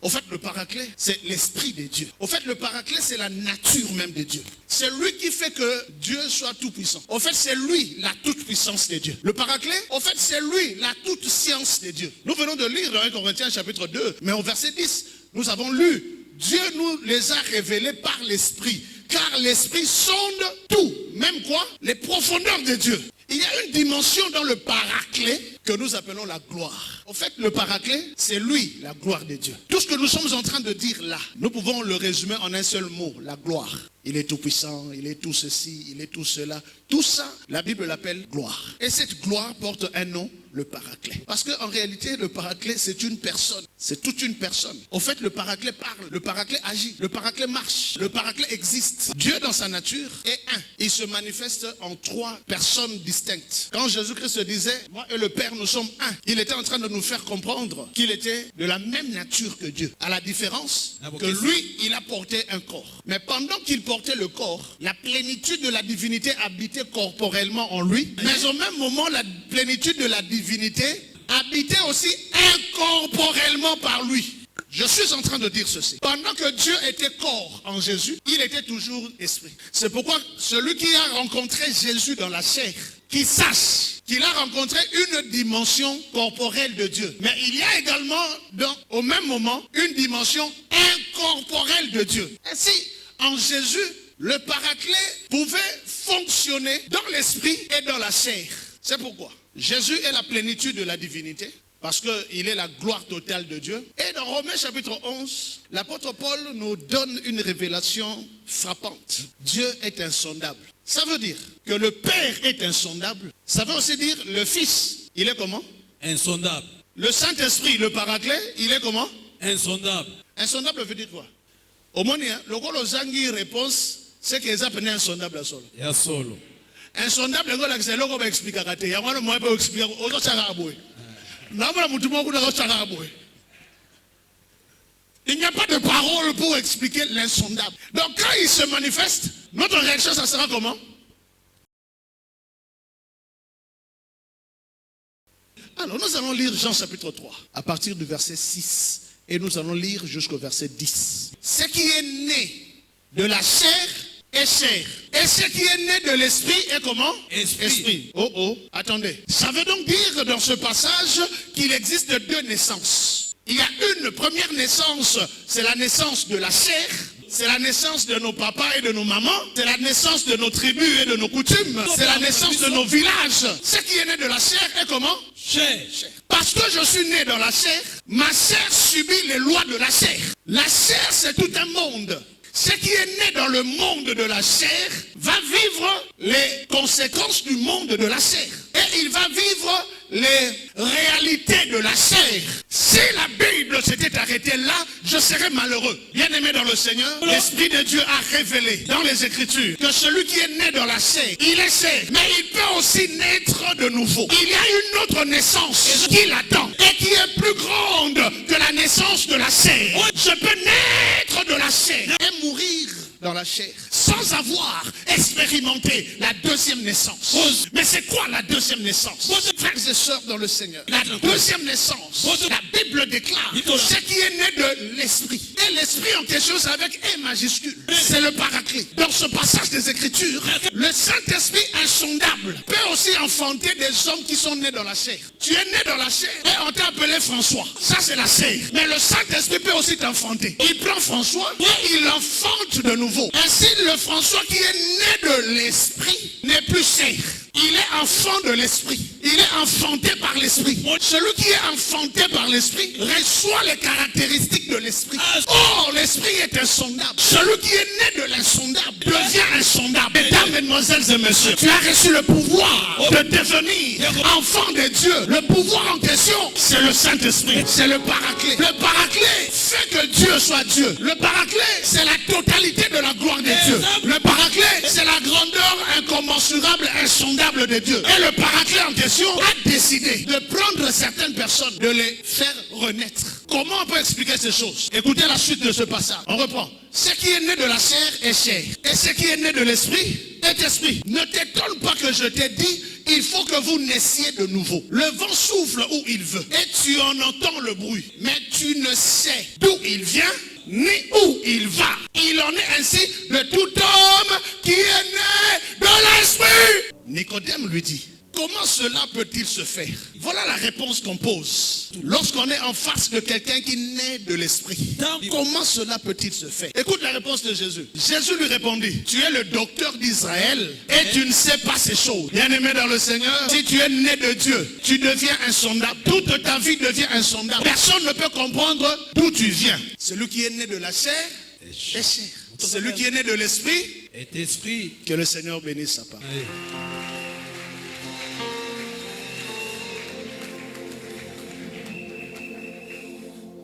Au fait, le paraclet, c'est l'esprit de Dieu. Au fait, le paraclet, c'est la nature même de Dieu. C'est lui qui fait que Dieu soit tout puissant. Au fait, c'est lui la toute puissance de Dieu. Le paraclet, au fait, c'est lui la toute science de Dieu. Nous venons de lire dans 1 Corinthiens chapitre 2, mais au verset 10, nous avons lu, Dieu nous les a révélés par l'esprit. Car l'esprit sonde tout, même quoi? Les profondeurs de Dieu. Il y a une dimension dans le paraclet que nous appelons la gloire. En fait, le paraclet, c'est lui, la gloire de Dieu. Tout ce que nous sommes en train de dire là, nous pouvons le résumer en un seul mot, la gloire. Il est tout puissant, il est tout ceci, il est tout cela. Tout ça, la Bible l'appelle gloire. Et cette gloire porte un nom, le paraclet. Parce qu'en réalité, le paraclet, c'est une personne. C'est toute une personne. Au fait, le paraclet parle, le paraclet agit, le paraclet marche, le paraclet existe. Dieu, dans sa nature, est un. Il se manifeste en trois personnes distinctes. Quand Jésus-Christ disait, moi et le Père, nous sommes un, il était en train de nous faire comprendre qu'il était de la même nature que Dieu. À la différence que lui, il a porté un corps. Mais pendant qu'il portait le corps, la plénitude de la divinité habitait corporellement en lui. Mais au même moment, la plénitude de la divinité habitait aussi incorporellement par lui. Je suis en train de dire ceci. Pendant que Dieu était corps en Jésus, il était toujours esprit. C'est pourquoi celui qui a rencontré Jésus dans la chair, qui sache qu'il a rencontré une dimension corporelle de Dieu. Mais il y a également, au même moment, une dimension incorporelle de Dieu. Ainsi, en Jésus, le paraclet pouvait fonctionner dans l'esprit et dans la chair. C'est pourquoi Jésus est la plénitude de la divinité, parce qu'il est la gloire totale de Dieu. Et dans Romains chapitre 11, l'apôtre Paul nous donne une révélation frappante. Dieu est insondable. Ça veut dire que le Père est insondable. Ça veut aussi dire le Fils, il est comment? Insondable. Le Saint-Esprit, le paraclet, il est comment? Insondable. Insondable veut dire quoi? Au moins, le rôle aux réponse, c'est qu'ils appellent insondable à solo. Ya solo. Insondable, c'est le rôle expliquer à il y a un moyen pour expliquer aux autres. Il n'y a pas de parole pour expliquer l'insondable. Donc quand il se manifeste, notre réaction, ça sera comment? Alors nous allons lire Jean chapitre 3, à partir du verset 6, et nous allons lire jusqu'au verset 10. Ce qui est né de la chair est chair. Et ce qui est né de l'esprit est comment? Esprit. Attendez. Ça veut donc dire dans ce passage qu'il existe deux naissances. Il y a une première naissance, c'est la naissance de la chair. C'est la naissance de nos papas et de nos mamans. C'est la naissance de nos tribus et de nos coutumes. C'est la naissance de nos villages. Ce qui est né de la chair est comment? Chair. Parce que je suis né dans la chair, ma chair subit les lois de la chair. La chair, c'est tout un monde. Ce qui est né dans le monde de la chair va vivre les conséquences du monde de la chair. Et il va vivre les réalités de la chair. Si la Bible s'était arrêtée là, je serais malheureux. Bien aimé dans le Seigneur, l'Esprit de Dieu a révélé dans les Écritures que celui qui est né dans la chair, il est chair, mais il peut aussi naître de nouveau. Il y a une autre naissance qui l'attend et qui est plus grande que la naissance de la chair. Je peux naître de la chair et mourir dans la chair sans avoir expérimenté la deuxième naissance. Mais c'est quoi la deuxième naissance? Frères et sœurs dans le Seigneur, la deuxième naissance, la Bible déclare ce qui est né de l'esprit. Et l'esprit en quelque chose avec E majuscule, c'est le paraclet. Dans ce passage des Écritures, le Saint-Esprit insondable peut aussi enfanter des hommes qui sont nés dans la chair. Tu es né dans la chair et on t'a appelé François. Ça c'est la chair. Mais le Saint-Esprit peut aussi t'enfanter. Il prend François et il l'enfante de nouveau. Ainsi le François qui est né de l'esprit n'est plus chair. Il est enfant de l'esprit. Il est enfanté par l'esprit. Celui qui est enfanté par l'esprit reçoit les caractéristiques de l'esprit. Or, l'esprit est insondable. Celui qui est né de l'insondable devient insondable. Mesdames, mesdemoiselles et messieurs, tu as reçu le pouvoir de devenir enfant de Dieu. Le pouvoir en question, c'est le Saint-Esprit. C'est le paraclet. Le paraclet fait que Dieu soit Dieu. Le paraclet, c'est la totalité de la gloire de Dieu. Le paraclet, c'est la grandeur incommensurable, insondable de Dieu. Et le paraclet en question a décidé de prendre certaines personnes, de les faire renaître. Comment on peut expliquer ces choses? Écoutez la suite de ce passage. On reprend. Ce qui est né de la chair est chair. Et ce qui est né de l'esprit est esprit. Ne t'étonne pas que je t'ai dit, il faut que vous naissiez de nouveau. Le vent souffle où il veut et tu en entends le bruit. Mais tu ne sais d'où il vient ni où il va. Il en est ainsi de tout homme qui est né de l'esprit. Nicodème lui dit, comment cela peut-il se faire? Voilà la réponse qu'on pose lorsqu'on est en face de quelqu'un qui naît de l'esprit. Comment cela peut-il se faire? Écoute la réponse de Jésus. Jésus lui répondit, tu es le docteur d'Israël et tu ne sais pas ces choses. Bien-aimé dans le Seigneur, si tu es né de Dieu, tu deviens insondable. Toute ta vie devient insondable. Personne ne peut comprendre d'où tu viens. Celui qui est né de la chair est chair. Celui qui est né de l'esprit est esprit. Que le Seigneur bénisse sa part.